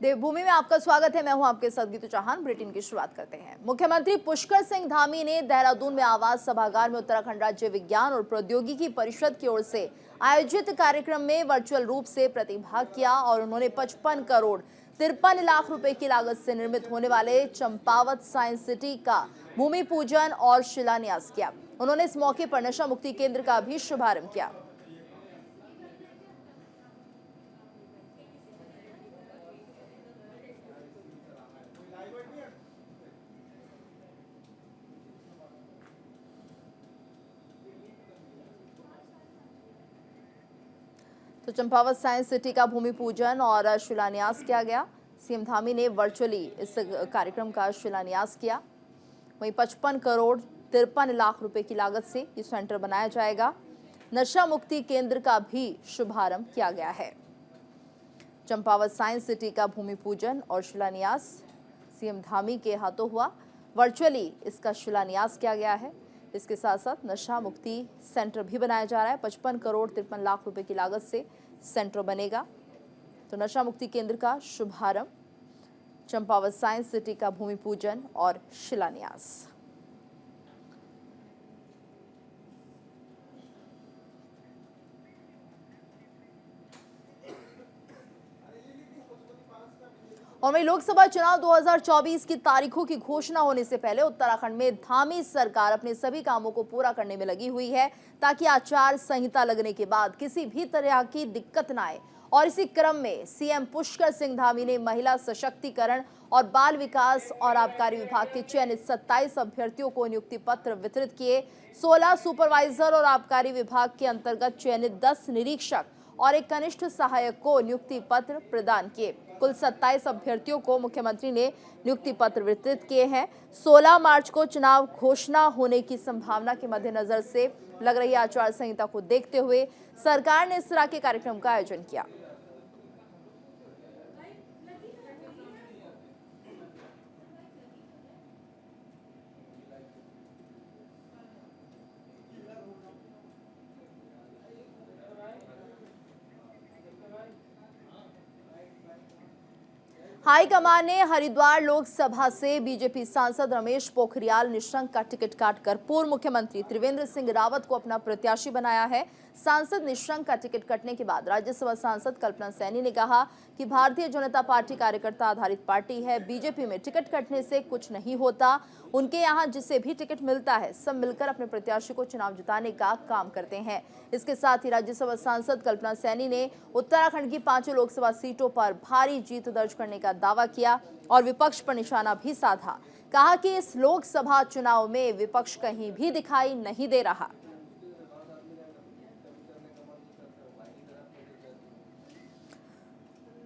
देवभूमि में आपका स्वागत है। मैं हूं आपके साथ गीतू चौहान। बुलेटिन की शुरुआत करते हैं। मुख्यमंत्री पुष्कर सिंह धामी ने देहरादून में आवास सभागार में उत्तराखंड राज्य विज्ञान और प्रौद्योगिकी परिषद की ओर से आयोजित कार्यक्रम में वर्चुअल रूप से प्रतिभाग किया और उन्होंने 55 करोड़ 53 लाख रुपए की लागत से निर्मित होने वाले चंपावत साइंस सिटी का भूमि पूजन और शिलान्यास किया। उन्होंने इस मौके पर नशा मुक्ति केंद्र का भी शुभारंभ किया। तो चंपावत साइंस सिटी का भूमि पूजन और शिलान्यास किया गया। सीएम धामी ने वर्चुअली इस कार्यक्रम का शिलान्यास किया। वहीं 55 करोड़ 53 लाख रुपए की लागत से ये सेंटर बनाया जाएगा। नशा मुक्ति केंद्र का भी शुभारंभ किया गया है। चंपावत साइंस सिटी का भूमि पूजन और शिलान्यास सीएम धामी के हाथों हुआ। वर्चुअली इसका शिलान्यास किया गया है। इसके साथ साथ नशा मुक्ति सेंटर भी बनाया जा रहा है। 55 करोड़ 53 लाख रुपए की लागत से सेंटर बनेगा। तो नशा मुक्ति केंद्र का शुभारंभ, चंपावत साइंस सिटी का भूमि पूजन और शिलान्यास। और वहीं लोकसभा चुनाव 2024 की तारीखों की घोषणा होने से पहले उत्तराखंड में धामी सरकार अपने सभी कामों को पूरा करने में लगी हुई है ताकि आचार संहिता लगने के बाद किसी भी तरह की दिक्कत न आए। और इसी क्रम में सीएम पुष्कर सिंह धामी ने महिला सशक्तिकरण और बाल विकास और आबकारी विभाग के चयनित 27 अभ्यर्थियों को नियुक्ति पत्र वितरित किए। 16 सुपरवाइजर और आबकारी विभाग के अंतर्गत चयनित 10 निरीक्षक और एक कनिष्ठ सहायक को नियुक्ति पत्र प्रदान किए। कुल 27 अभ्यर्थियों को मुख्यमंत्री ने नियुक्ति पत्र वितरित किए हैं। 16 मार्च को चुनाव घोषणा होने की संभावना के मद्देनजर से लग रही आचार संहिता को देखते हुए सरकार ने इस तरह के कार्यक्रम का आयोजन किया। हाईकमान ने हरिद्वार लोकसभा से बीजेपी सांसद रमेश पोखरियाल निशंक का टिकट काटकर पूर्व मुख्यमंत्री त्रिवेंद्र सिंह रावत को अपना प्रत्याशी बनाया है। सांसद निशंक का टिकट कटने के बाद राज्यसभा सांसद कल्पना सैनी ने कहा कि भारतीय जनता पार्टी कार्यकर्ता आधारित पार्टी है। बीजेपी में टिकट कटने से कुछ नहीं होता। उनके यहाँ जिसे भी टिकट मिलता है सब मिलकर अपने प्रत्याशी को चुनाव जिताने का काम करते हैं। इसके साथ ही राज्यसभा सांसद कल्पना सैनी ने उत्तराखंड की 5 लोकसभा सीटों पर भारी जीत दर्ज करने का दावा किया और विपक्ष पर निशाना भी साधा। कहा कि इस लोकसभा चुनाव में विपक्ष कहीं भी दिखाई नहीं दे रहा।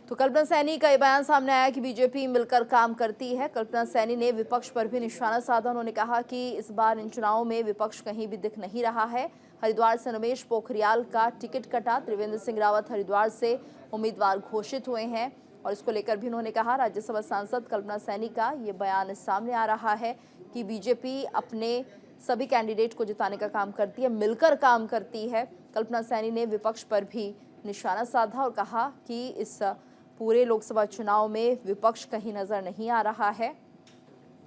तो कल्पना सैनी का यह बयान सामने आया कि बीजेपी मिलकर काम करती है। कल्पना सैनी ने विपक्ष पर भी निशाना साधा। उन्होंने कहा कि इस बार इन चुनावों में विपक्ष कहीं भी दिख नहीं रहा है। हरिद्वार से रमेश पोखरियाल का टिकट कटा। त्रिवेंद्र सिंह रावत हरिद्वार से उम्मीदवार घोषित हुए हैं और इसको लेकर भी उन्होंने कहा। राज्यसभा सांसद कल्पना सैनी का ये बयान सामने आ रहा है कि बीजेपी अपने सभी कैंडिडेट को जिताने का काम करती है, मिलकर काम करती है। कल्पना सैनी ने विपक्ष पर भी निशाना साधा और कहा कि इस पूरे लोकसभा चुनाव में विपक्ष कहीं नजर नहीं आ रहा है।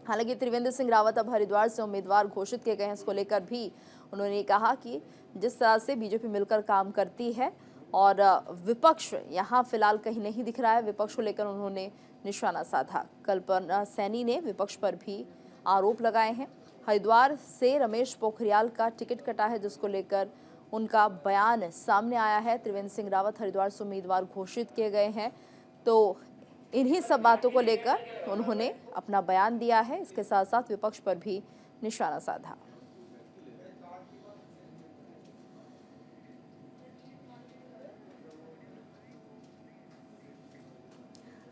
हालांकि त्रिवेंद्र सिंह रावत अब हरिद्वार से उम्मीदवार घोषित किए गए हैं। इसको लेकर भी उन्होंने कहा कि जिस तरह से बीजेपी मिलकर काम करती है और विपक्ष यहाँ फिलहाल कहीं नहीं दिख रहा है, विपक्ष को लेकर उन्होंने निशाना साधा। कल्पना सैनी ने विपक्ष पर भी आरोप लगाए हैं। हरिद्वार से रमेश पोखरियाल का टिकट कटा है जिसको लेकर उनका बयान सामने आया है। त्रिवेंद्र सिंह रावत हरिद्वार से उम्मीदवार घोषित किए गए हैं। तो इन्हीं सब बातों को लेकर उन्होंने अपना बयान दिया है। इसके साथ साथ विपक्ष पर भी निशाना साधा।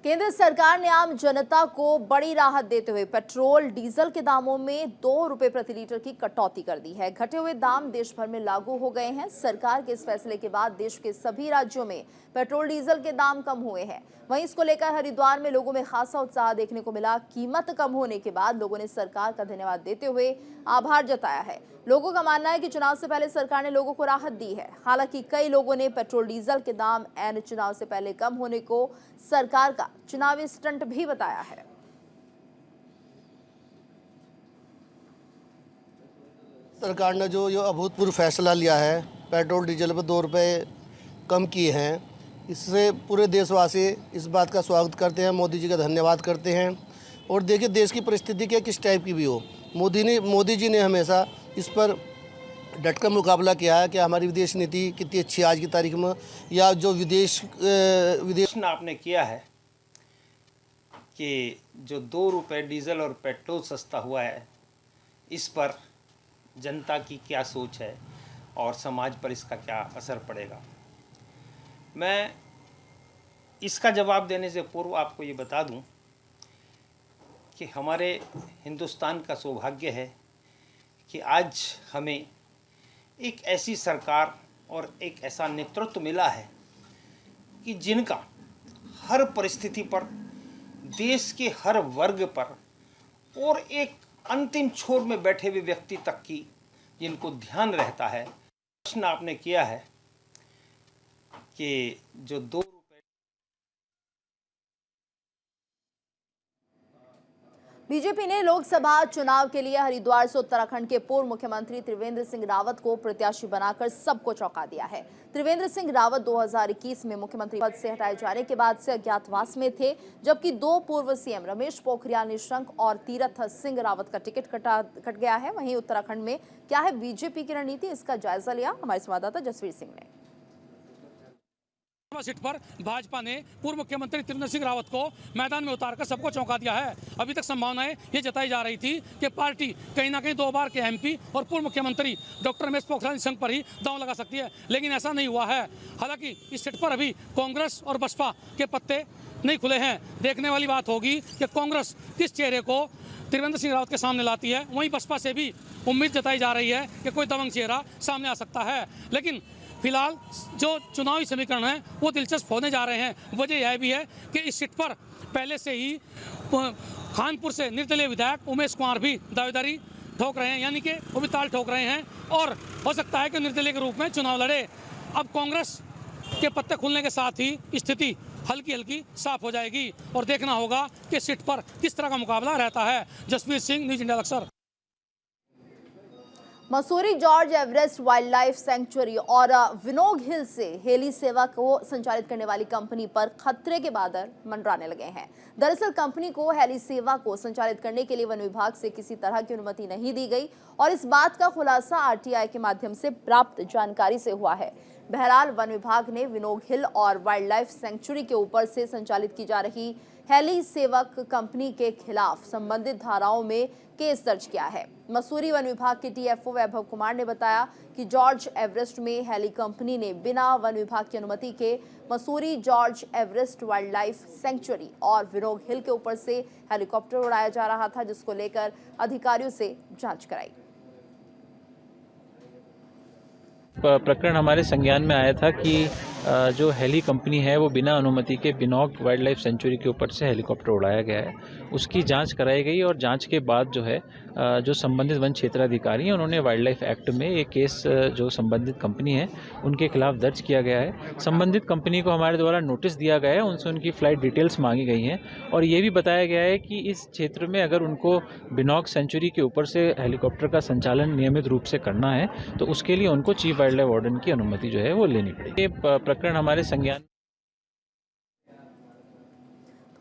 केंद्र सरकार ने आम जनता को बड़ी राहत देते हुए पेट्रोल डीजल के दामों में 2 रुपए प्रति लीटर की कटौती कर दी है। घटे हुए दाम देश भर में लागू हो गए हैं। सरकार के इस फैसले के बाद देश के सभी राज्यों में पेट्रोल डीजल के दाम कम हुए हैं। वहीं इसको लेकर हरिद्वार में लोगों में खासा उत्साह देखने को मिला। कीमत कम होने के बाद लोगों ने सरकार का धन्यवाद देते हुए आभार जताया है। लोगों का मानना है कि चुनाव से पहले सरकार ने लोगों को राहत दी है। हालांकि कई लोगों ने पेट्रोल डीजल के दाम ऐन चुनाव से पहले कम होने को सरकार का बड़ा चुनावी स्टंट भी बताया है। सरकार ने जो अभूतपूर्व फैसला लिया है, पेट्रोल डीजल पर 2 रुपये कम किए हैं, इससे पूरे देशवासी इस बात का स्वागत करते हैं, मोदी जी का धन्यवाद करते हैं। और देखिए देश की परिस्थिति क्या किस टाइप की भी हो, मोदी जी ने हमेशा इस पर डटकर मुकाबला किया है कि हमारी विदेश नीति कितनी अच्छी आज की तारीख में, या जो विदेश आपने किया है कि जो 2 रुपये डीजल और पेट्रोल सस्ता हुआ है, इस पर जनता की क्या सोच है और समाज पर इसका क्या असर पड़ेगा। मैं इसका जवाब देने से पूर्व आपको ये बता दूं कि हमारे हिंदुस्तान का सौभाग्य है कि आज हमें एक ऐसी सरकार और एक ऐसा नेतृत्व मिला है कि जिनका हर परिस्थिति पर, देश के हर वर्ग पर और एक अंतिम छोर में बैठे हुए व्यक्ति तक की जिनको ध्यान रहता है। प्रश्न आपने किया है कि जो 2 बीजेपी ने लोकसभा चुनाव के लिए हरिद्वार से उत्तराखंड के पूर्व मुख्यमंत्री त्रिवेंद्र सिंह रावत को प्रत्याशी बनाकर सबको चौंका दिया है। त्रिवेंद्र सिंह रावत 2021 में मुख्यमंत्री पद से हटाए जाने के बाद से अज्ञातवास में थे, जबकि 2 पूर्व सीएम रमेश पोखरियाल निशंक और तीरथ सिंह रावत का टिकट कट गया है। वहीं उत्तराखंड में क्या है बीजेपी की रणनीति, इसका जायजा लिया हमारे संवाददाता जसवीर सिंह ने। सीट पर भाजपा ने पूर्व मुख्यमंत्री त्रिवेंद्र सिंह रावत को मैदान में उतारकर सबको चौंका दिया है। अभी तक संभावनाएं ये जताई जा रही थी कि पार्टी कहीं ना कहीं 2 बार के एमपी और पूर्व मुख्यमंत्री डॉक्टर रमेश पोखरियाल निशंक पर ही दांव लगा सकती है, लेकिन ऐसा नहीं हुआ है। हालांकि इस सीट पर अभी कांग्रेस और बसपा के पत्ते नहीं खुले हैं। देखने वाली बात होगी कि कांग्रेस किस चेहरे को त्रिवेंद्र सिंह रावत के सामने लाती है। वहीं बसपा से भी उम्मीद जताई जा रही है कि कोई दबंग चेहरा सामने आ सकता है, लेकिन फिलहाल जो चुनावी समीकरण है वो दिलचस्प होने जा रहे हैं। वजह यह भी है कि इस सीट पर पहले से ही खानपुर से निर्दलीय विधायक उमेश कुमार भी दावेदारी ठोक रहे हैं, यानी कि वो भी ताल ठोक रहे हैं और हो सकता है कि निर्दलीय के रूप में चुनाव लड़े। अब कांग्रेस के पत्ते खुलने के साथ ही स्थिति हल्की हल्की साफ हो जाएगी और देखना होगा कि सीट पर किस तरह का मुकाबला रहता है। Jasveer Singh, news India Laksar. Mussoorie George Everest wildlife sanctuary और विनोग हिल से हेली सेवा को संचालित करने वाली कंपनी पर खतरे के बादल मंडराने लगे हैं। दरअसल कंपनी को हेली सेवा को संचालित करने के लिए वन विभाग से किसी तरह की अनुमति नहीं दी गई और इस बात का खुलासा आरटीआई के माध्यम से प्राप्त जानकारी से हुआ है। बहरहाल वन विभाग ने विनोग हिल और वाइल्ड लाइफ सेंचुरी के ऊपर से संचालित की जा रही हेली सेवक कंपनी के खिलाफ संबंधित धाराओं में केस दर्ज किया है। मसूरी वन विभाग के टीएफओ वैभव कुमार ने बताया कि जॉर्ज एवरेस्ट में हेली कंपनी ने बिना वन विभाग की अनुमति के Mussoorie George Everest wildlife sanctuary और विनोग हिल के ऊपर से हेलीकॉप्टर उड़ाया जा रहा था, जिसको लेकर अधिकारियों से जांच कराई। प्रकरण हमारे संज्ञान में आया था कि जो हेली कंपनी है वो बिना अनुमति के बिनॉक वाइल्ड लाइफ सेंचुरी के ऊपर से हेलीकॉप्टर उड़ाया गया है। उसकी जांच कराई गई और जांच के बाद जो है जो संबंधित वन क्षेत्राधिकारी हैं उन्होंने वाइल्ड लाइफ एक्ट में एक केस जो संबंधित कंपनी है उनके खिलाफ दर्ज किया गया है। संबंधित कंपनी को हमारे द्वारा नोटिस दिया गया है, उनसे उनकी फ्लाइट डिटेल्स मांगी गई हैं और ये भी बताया गया है कि इस क्षेत्र में अगर उनको बिनॉक सेंचुरी के ऊपर से हेलीकॉप्टर का संचालन नियमित रूप से करना है तो उसके लिए उनको चीफ वाइल्ड लाइफ वार्डन की अनुमति जो है वो लेनी पड़ेगी। ये प्रकरण हमारे संज्ञान।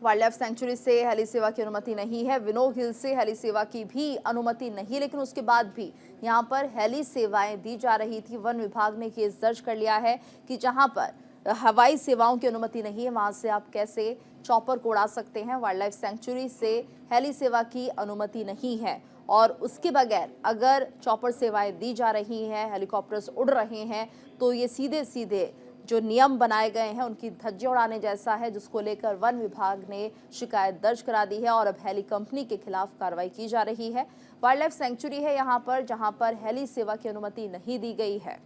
वाइल्ड लाइफ सेंचुरी से हेली सेवा की अनुमति नहीं है, विनोग हिल से हेली सेवा की भी अनुमति नहीं, लेकिन उसके बाद भी यहां पर हेली सेवाएं दी जा रही थी। वन विभाग ने केस दर्ज कर लिया है कि जहां पर हवाई सेवाओं की अनुमति नहीं है वहां से आप कैसे चॉपर को उड़ा सकते हैं। वाइल्ड लाइफ सेंचुरी से हेली सेवा की अनुमति नहीं है और उसके बगैर अगर चॉपर सेवाएं दी जा रही हैं, हेलीकॉप्टर्स उड़ रहे हैं, तो ये सीधे सीधे जो नियम बनाए गए हैं उनकी धज्जे उड़ाने जैसा है, जिसको लेकर वन विभाग ने शिकायत दर्ज करा दी है और अब हेली कंपनी के खिलाफ कार्रवाई की जा रही है। वाइल्ड लाइफ सेंचुरी है यहाँ पर जहाँ पर हेली सेवा की अनुमति नहीं दी गई है।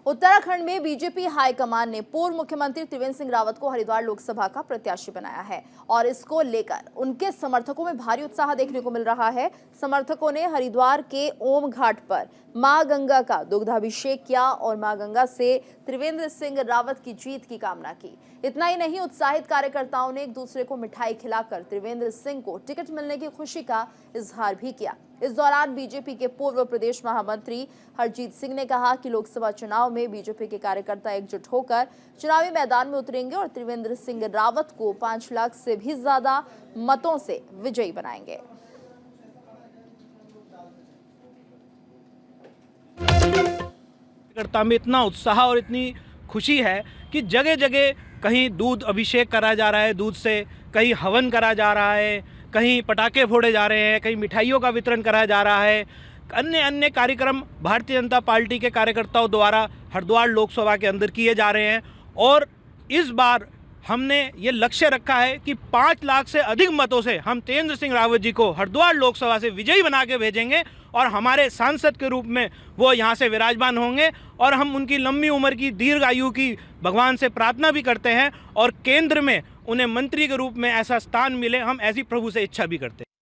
उत्तराखंड में बीजेपी हाईकमान ने पूर्व मुख्यमंत्री त्रिवेंद्र सिंह रावत को हरिद्वार लोकसभा का प्रत्याशी बनाया है और इसको लेकर उनके समर्थकों में भारी उत्साह देखने को मिल रहा है। समर्थकों ने हरिद्वार के ओम घाट पर मां गंगा का दुग्धाभिषेक किया और मां गंगा से त्रिवेंद्र सिंह रावत की जीत की कामना की। इतना ही नहीं, उत्साहित कार्यकर्ताओं ने एक दूसरे को मिठाई खिलाकर त्रिवेंद्र सिंह को टिकट मिलने की खुशी का इजहार भी किया। इस दौरान बीजेपी के पूर्व प्रदेश महामंत्री हरजीत सिंह ने कहा कि लोकसभा चुनाव में बीजेपी के कार्यकर्ता एकजुट होकर चुनावी मैदान में उतरेंगे और त्रिवेंद्र सिंह रावत को 5 लाख से भी ज्यादा मतों से विजयी बनाएंगे। कार्यकर्ता में इतना उत्साह और इतनी खुशी है कि जगह जगह कहीं दूध अभिषेक करा जा रहा है, दूध से कहीं हवन करा जा रहा है, कहीं पटाखे फोड़े जा रहे हैं, कहीं मिठाइयों का वितरण करा जा रहा है। अन्य अन्य कार्यक्रम भारतीय जनता पार्टी के कार्यकर्ताओं द्वारा हरिद्वार लोकसभा के अंदर किए जा रहे हैं और इस बार हमने ये लक्ष्य रखा है कि 5 लाख से अधिक मतों से हम त्रिवेंद्र सिंह रावत जी को हरिद्वार लोकसभा से विजयी बना के भेजेंगे और हमारे सांसद के रूप में वो यहाँ से विराजमान होंगे और हम उनकी लंबी उम्र की दीर्घ आयु की भगवान से प्रार्थना भी करते हैं और केंद्र में उन्हें मंत्री के रूप में ऐसा स्थान मिले, हम ऐसी प्रभु से इच्छा भी करते हैं।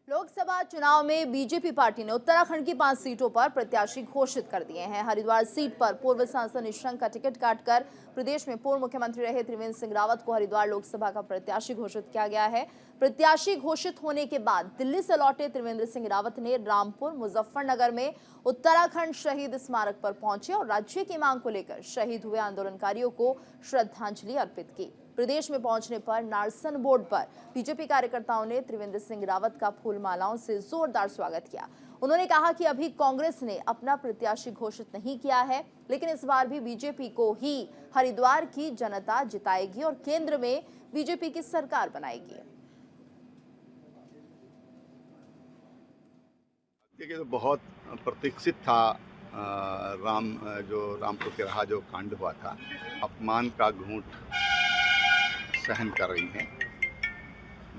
लोकसभा चुनाव में बीजेपी पार्टी ने उत्तराखंड की 5 सीटों पर प्रत्याशी घोषित कर दिए हैं। हरिद्वार सीट पर पूर्व सांसद निशंक का टिकट काटकर प्रदेश में पूर्व मुख्यमंत्री रहे त्रिवेंद्र सिंह रावत को हरिद्वार लोकसभा का प्रत्याशी घोषित किया गया है। प्रत्याशी घोषित होने के बाद दिल्ली से लौटे त्रिवेंद्र सिंह रावत ने रामपुर मुजफ्फरनगर में उत्तराखंड शहीद स्मारक पर पहुंचे और राज्य की मांग को लेकर शहीद हुए आंदोलनकारियों को श्रद्धांजलि अर्पित की। प्रदेश में पहुंचने पर नारसन बोर्ड पर बीजेपी कार्यकर्ताओं ने त्रिवेंद्र सिंह रावत का फूल मालाओं से जोरदार स्वागत किया। उन्होंने कहा कि अभी कांग्रेस ने अपना प्रत्याशी घोषित नहीं किया है, लेकिन इस बार भी बीजेपी को ही हरिद्वार की जनता जिताएगी और केंद्र में बीजेपी की सरकार बनाएगी। देखिए, तो बहुत प्रतीक्षित था रामपुर के रहा जो कांड हुआ था, अपमान का घूंट सहन कर रही हैं।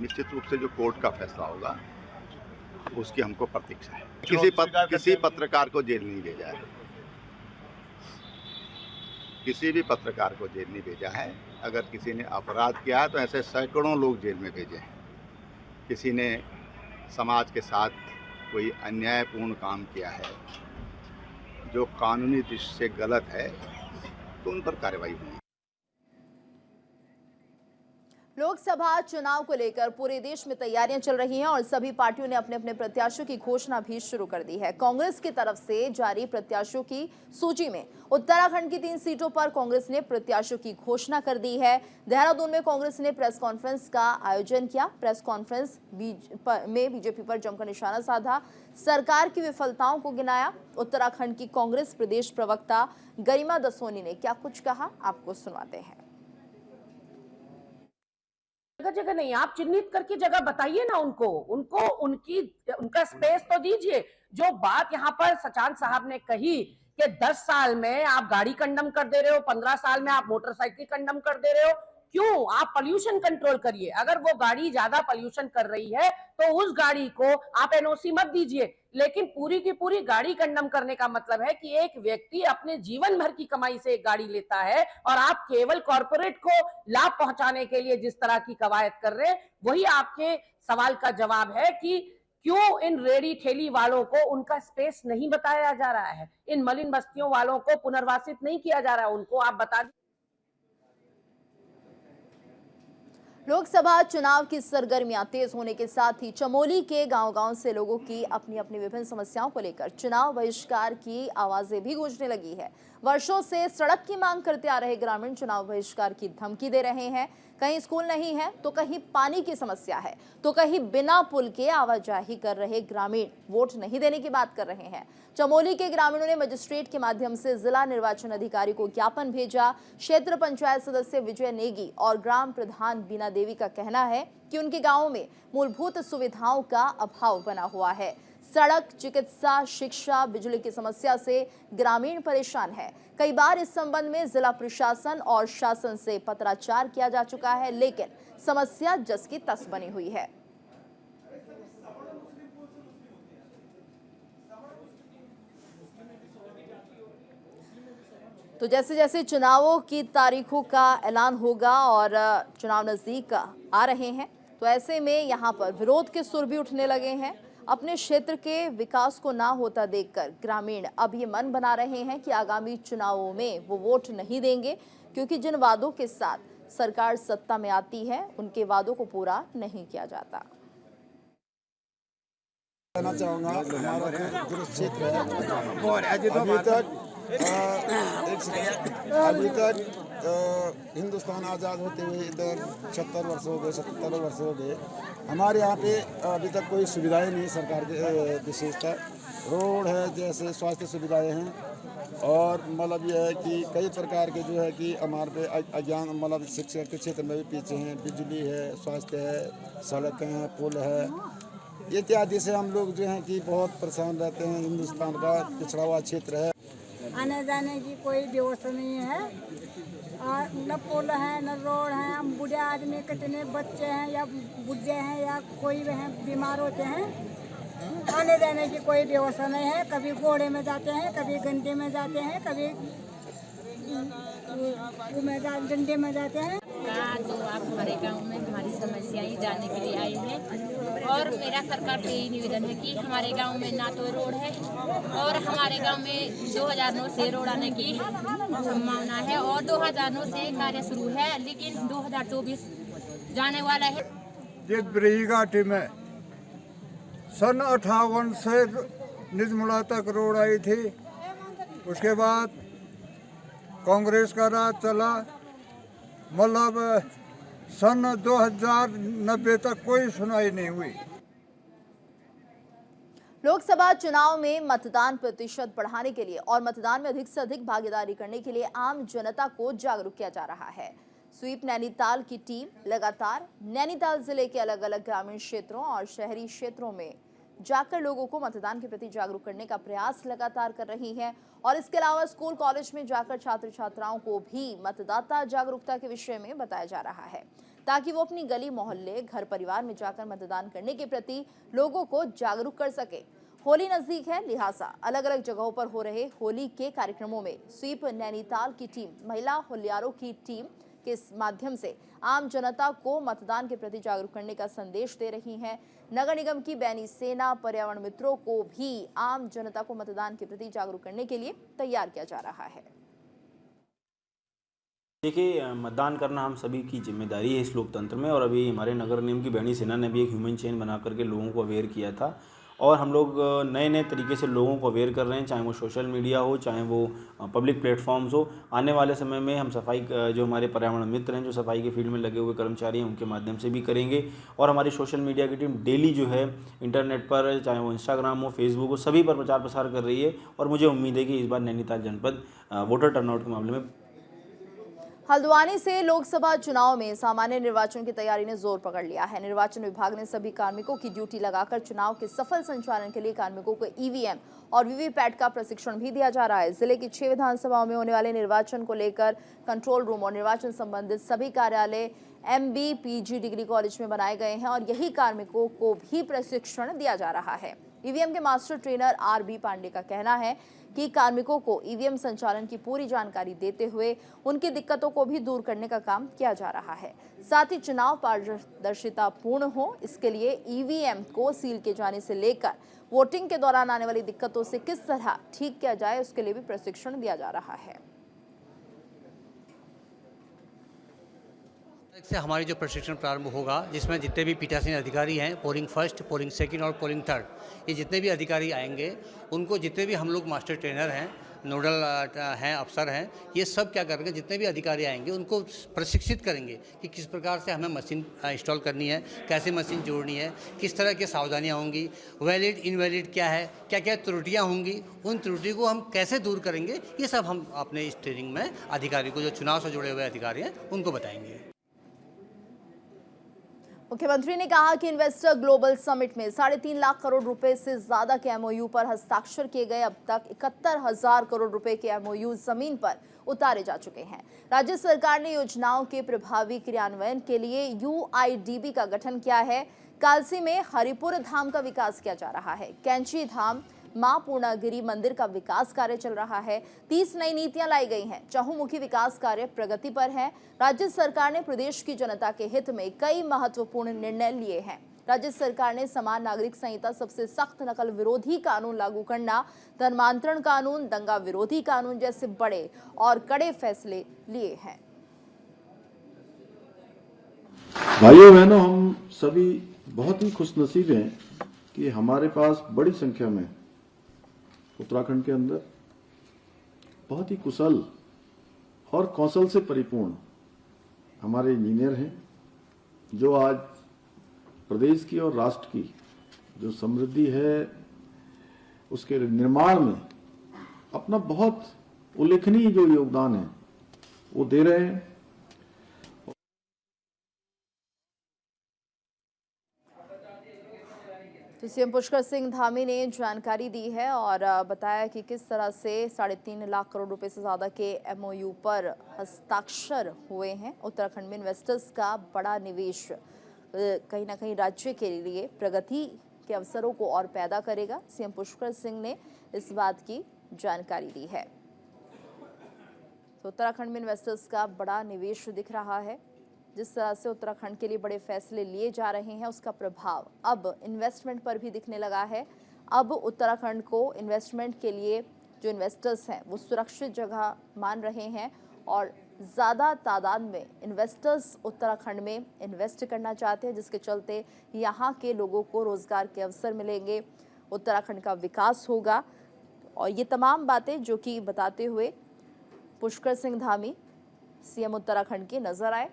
निश्चित रूप से जो कोर्ट का फैसला होगा उसकी हमको प्रतीक्षा है। किसी पत्रकार को जेल नहीं भेजा है, किसी भी पत्रकार को जेल नहीं भेजा है। अगर किसी ने अपराध किया है तो ऐसे सैकड़ों लोग जेल में भेजे हैं। किसी ने समाज के साथ कोई अन्यायपूर्ण काम किया है जो कानूनी दृष्टि से गलत है तो उन पर कार्रवाई होगी। लोकसभा चुनाव को लेकर पूरे देश में तैयारियां चल रही हैं और सभी पार्टियों ने अपने अपने प्रत्याशियों की घोषणा भी शुरू कर दी है। कांग्रेस की तरफ से जारी प्रत्याशियों की सूची में उत्तराखंड की 3 सीटों पर कांग्रेस ने प्रत्याशियों की घोषणा कर दी है। देहरादून में कांग्रेस ने प्रेस कॉन्फ्रेंस का आयोजन किया। प्रेस कॉन्फ्रेंस में बीजेपी पर जमकर निशाना साधा, सरकार की विफलताओं को गिनाया। उत्तराखंड की कांग्रेस प्रदेश प्रवक्ता गरिमा दसोनी ने क्या कुछ कहा, आपको सुनाते हैं। जगह नहीं, आप चिन्हित करके जगह बताइए ना उनको उनका स्पेस तो दीजिए। जो बात यहाँ पर सचान साहब ने कही कि 10 साल में आप गाड़ी कंडम कर दे रहे हो, 15 साल में आप मोटरसाइकिल कंडम कर दे रहे हो, क्यों? आप पोल्यूशन कंट्रोल करिए। अगर वो गाड़ी ज्यादा पोल्यूशन कर रही है तो उस गाड़ी को आप एनओसी मत दीजिए, लेकिन पूरी की पूरी गाड़ी कंडम करने का मतलब है कि एक व्यक्ति अपने जीवन भर की कमाई से एक गाड़ी लेता है और आप केवल कॉर्पोरेट को लाभ पहुंचाने के लिए जिस तरह की कवायद कर रहे हैं, वही आपके सवाल का जवाब है कि क्यों इन रेडी ठेली वालों को उनका स्पेस नहीं बताया जा रहा है, इन मलिन बस्तियों वालों को पुनर्वासित नहीं किया जा रहा है, उनको आप बता दीजिए। लोकसभा चुनाव की सरगर्मियां तेज होने के साथ ही चमोली के गांव-गांव से लोगों की अपनी अपनी विभिन्न समस्याओं को लेकर चुनाव बहिष्कार की आवाजें भी गूंजने लगी है। वर्षों से सड़क की मांग करते आ रहे ग्रामीण चुनाव बहिष्कार की धमकी दे रहे हैं। कहीं स्कूल नहीं है तो कहीं पानी की समस्या है तो कहीं बिना पुल के आवाजाही कर रहे ग्रामीण वोट नहीं देने की बात कर रहे हैं। चमोली के ग्रामीणों ने मजिस्ट्रेट के माध्यम से जिला निर्वाचन अधिकारी को ज्ञापन भेजा। क्षेत्र पंचायत सदस्य विजय नेगी और ग्राम प्रधान बीना देवी का कहना है कि उनके गांव में मूलभूत सुविधाओं का अभाव बना हुआ है। सड़क, चिकित्सा, शिक्षा, बिजली की समस्या से ग्रामीण परेशान है। कई बार इस संबंध में जिला प्रशासन और शासन से पत्राचार किया जा चुका है, लेकिन समस्या जस की तस बनी हुई है। तो जैसे जैसे चुनावों की तारीखों का ऐलान होगा और चुनाव नजदीक आ रहे हैं, तो ऐसे में यहाँ पर विरोध के सुर भी उठने लगे हैं। अपने क्षेत्र के विकास को ना होता देखकर ग्रामीण अब ये मन बना रहे हैं कि आगामी चुनावों में वो वोट नहीं देंगे, क्योंकि जिन वादों के साथ सरकार सत्ता में आती है उनके वादों को पूरा नहीं किया जाता। कहना चाहूँगा, हमारा जो क्षेत्र है अभी तक हिंदुस्तान आज़ाद होते हुए इधर 76 वर्ष हो गए, 77 वर्ष हो गए। हमारे यहाँ पे अभी तक कोई सुविधाएं नहीं सरकार के, विशेषतः रोड है, जैसे स्वास्थ्य सुविधाएं हैं, और मतलब यह है कि कई प्रकार के जो है कि हमारे पे अज्ञान मतलब शिक्षा के क्षेत्र में भी पीछे हैं। बिजली है, स्वास्थ्य है, सड़कें हैं, पुल है, इत्यादि से हम लोग जो हैं कि बहुत परेशान रहते हैं। हिंदुस्तान का पिछड़ा हुआ क्षेत्र है, आने जाने की कोई व्यवस्था नहीं है, और न पुल है न रोड है। हम बूढ़े आदमी, कितने बच्चे हैं या बुढ़े हैं या कोई हैं बीमार होते हैं, आने जाने की कोई व्यवस्था नहीं है। कभी घोड़े में जाते हैं, कभी गंडे में जाते हैं, कभी डंडे में जाते हैं। तो आप हमारे गांव में हमारी समस्याएं जानने के लिए आए हैं, और मेरा सरकार से यही निवेदन है कि हमारे गांव में ना तो रोड है, और हमारे गांव में 2009 से रोड आने की संभावना है, और 2009 से कार्य शुरू है, लेकिन 2024 जाने वाला है। जिस ब्रिघाटी में सन 58 से निजमुला तक रोड आई थी, उसके बाद कांग्रेस का राज चला, मतलब सन 2090 तक कोई सुनाई नहीं हुई। लोकसभा चुनाव में मतदान प्रतिशत बढ़ाने के लिए और मतदान में अधिक से अधिक भागीदारी करने के लिए आम जनता को जागरूक किया जा रहा है। स्वीप नैनीताल की टीम लगातार नैनीताल जिले के अलग अलग ग्रामीण क्षेत्रों और शहरी क्षेत्रों में जाकर लोगों को मतदान के प्रति जागरूक करने का प्रयास लगातार कर रही है, और इसके अलावा स्कूल कॉलेज में जाकर छात्र छात्राओं को भी मतदाता जागरूकता के विषय में बताया जा रहा है, ताकि वो अपनी गली मोहल्ले घर परिवार में जाकर मतदान करने के प्रति लोगों को जागरूक कर सके। होली नजदीक है, लिहाजा अलग अलग जगहों पर हो रहे होली के कार्यक्रमों में स्वीप नैनीताल की टीम महिला होलियारों की टीम के माध्यम से आम जनता को मतदान के प्रति जागरूक करने का संदेश दे रही हैं। नगर निगम की बैनी सेना पर्यावरण मित्रों को भी आम जनता को मतदान के प्रति जागरूक करने के लिए तैयार किया जा रहा है। देखिए, मतदान करना हम सभी की जिम्मेदारी है इस लोकतंत्र में, और अभी हमारे नगर निगम की बैनी सेना ने भी एक ह्यूमन चेन बना करके लोगों को अवेयर किया था, और हम लोग नए नए तरीके से लोगों को अवेयर कर रहे हैं, चाहे वो सोशल मीडिया हो, चाहे वो पब्लिक प्लेटफॉर्म्स हो। आने वाले समय में हम सफाई, जो हमारे पर्यावरण मित्र हैं, जो सफाई के फील्ड में लगे हुए कर्मचारी हैं, उनके माध्यम से भी करेंगे, और हमारी सोशल मीडिया की टीम डेली जो है इंटरनेट पर, चाहे वो इंस्टाग्राम हो, फेसबुक हो, सभी पर प्रचार प्रसार कर रही है, और मुझे उम्मीद है कि इस बार नैनीताल जनपद वोटर टर्नआउट के मामले में। हल्द्वानी से लोकसभा चुनाव में सामान्य निर्वाचन की तैयारी ने जोर पकड़ लिया है। निर्वाचन विभाग ने सभी कार्मिकों की ड्यूटी लगाकर चुनाव के सफल संचालन के लिए कार्मिकों को ईवीएम और वीवीपैट का प्रशिक्षण भी दिया जा रहा है। जिले की 6 विधानसभाओं में होने वाले निर्वाचन को लेकर कंट्रोल रूम और निर्वाचन संबंधित सभी कार्यालय MB-PG डिग्री कॉलेज में बनाए गए हैं, और यही कार्मिकों को भी प्रशिक्षण दिया जा रहा है। ईवीएम के मास्टर ट्रेनर RB पांडे का कहना है कि कार्मिकों को ईवीएम संचालन की पूरी जानकारी देते हुए उनकी दिक्कतों को भी दूर करने का काम किया जा रहा है। साथ ही चुनाव पारदर्शिता पूर्ण हो, इसके लिए ईवीएम को सील किए जाने से लेकर वोटिंग के दौरान आने वाली दिक्कतों से किस तरह ठीक किया जाए, उसके लिए भी प्रशिक्षण दिया जा रहा है। से हमारी जो प्रशिक्षण प्रारंभ होगा, जिसमें जितने भी पीठासीन अधिकारी हैं, पोलिंग फर्स्ट, पोलिंग सेकंड और पोलिंग थर्ड, ये जितने भी अधिकारी आएंगे, उनको जितने भी हम लोग मास्टर ट्रेनर हैं, नोडल हैं, अफसर हैं, ये सब क्या करेंगे, जितने भी अधिकारी आएंगे उनको प्रशिक्षित करेंगे कि किस प्रकार से हमें मशीन इंस्टॉल करनी है, कैसे मशीन जोड़नी है, किस तरह की सावधानियाँ होंगी, वैलिड इनवैलिड क्या है, क्या क्या त्रुटियाँ होंगी, उन त्रुटि को हम कैसे दूर करेंगे, ये सब हम अपने इस ट्रेनिंग में अधिकारी को, जो चुनाव से जुड़े हुए अधिकारी हैं, उनको बताएंगे। मुख्यमंत्री ने कहा कि इन्वेस्टर ग्लोबल समिट में 3.5 लाख करोड़ रुपए से ज्यादा के MOU पर हस्ताक्षर किए गए। अब तक 71,000 करोड़ रुपए के MOU जमीन पर उतारे जा चुके हैं। राज्य सरकार ने योजनाओं के प्रभावी क्रियान्वयन के लिए UIDB का गठन किया है। कालसी में हरिपुर धाम का विकास किया जा रहा है। कैंची धाम मां पूर्णागिरी मंदिर का विकास कार्य चल रहा है। 30 नई नीतियां लाई गई हैं। चहुमुखी विकास कार्य प्रगति पर है। राज्य सरकार ने प्रदेश की जनता के हित में कई महत्वपूर्ण निर्णय लिए हैं। राज्य सरकार ने समान नागरिक संहिता, सबसे सख्त नकल विरोधी कानून लागू करना, धर्मांतरण कानून, दंगा विरोधी कानून जैसे बड़े और कड़े फैसले लिए हैं। भाइयों बहनों, हम सभी बहुत ही खुशनसीब हैं कि हमारे पास बड़ी संख्या में उत्तराखंड के अंदर बहुत ही कुशल और कौशल से परिपूर्ण हमारे इंजीनियर हैं, जो आज प्रदेश की और राष्ट्र की जो समृद्धि है उसके निर्माण में अपना बहुत उल्लेखनीय जो योगदान है वो दे रहे हैं। सीएम पुष्कर सिंह धामी ने जानकारी दी है और बताया कि किस तरह से 3.5 लाख करोड़ रुपए से ज्यादा के एमओयू पर हस्ताक्षर हुए हैं। उत्तराखंड में इन्वेस्टर्स का बड़ा निवेश कहीं ना कहीं राज्य के लिए प्रगति के अवसरों को और पैदा करेगा। सीएम पुष्कर सिंह ने इस बात की जानकारी दी है। तो उत्तराखंड में इन्वेस्टर्स का बड़ा निवेश दिख रहा है। जिस तरह से उत्तराखंड के लिए बड़े फैसले लिए जा रहे हैं, उसका प्रभाव अब इन्वेस्टमेंट पर भी दिखने लगा है। अब उत्तराखंड को इन्वेस्टमेंट के लिए जो इन्वेस्टर्स हैं वो सुरक्षित जगह मान रहे हैं और ज़्यादा तादाद में इन्वेस्टर्स उत्तराखंड में इन्वेस्ट करना चाहते हैं, जिसके चलते यहाँ के लोगों को रोज़गार के अवसर मिलेंगे, उत्तराखंड का विकास होगा। और ये तमाम बातें जो कि बताते हुए पुष्कर सिंह धामी सीएम उत्तराखंड के नजर आए।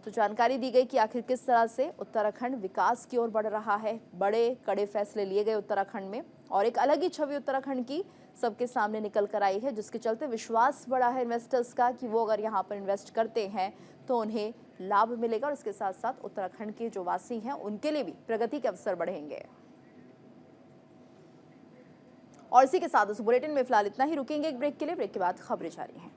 तो जानकारी दी गई कि आखिर किस तरह से उत्तराखंड विकास की ओर बढ़ रहा है। बड़े कड़े फैसले लिए गए उत्तराखंड में और एक अलग ही छवि उत्तराखंड की सबके सामने निकल कर आई है, जिसके चलते विश्वास बढ़ा है इन्वेस्टर्स का कि वो अगर यहाँ पर इन्वेस्ट करते हैं तो उन्हें लाभ मिलेगा और इसके साथ साथ उत्तराखंड के जो वासी हैं उनके लिए भी प्रगति के अवसर बढ़ेंगे। और इसी के साथ इस बुलेटिन में फिलहाल इतना ही। रुकेंगे एक ब्रेक के लिए। ब्रेक के बाद खबरें जारी हैं।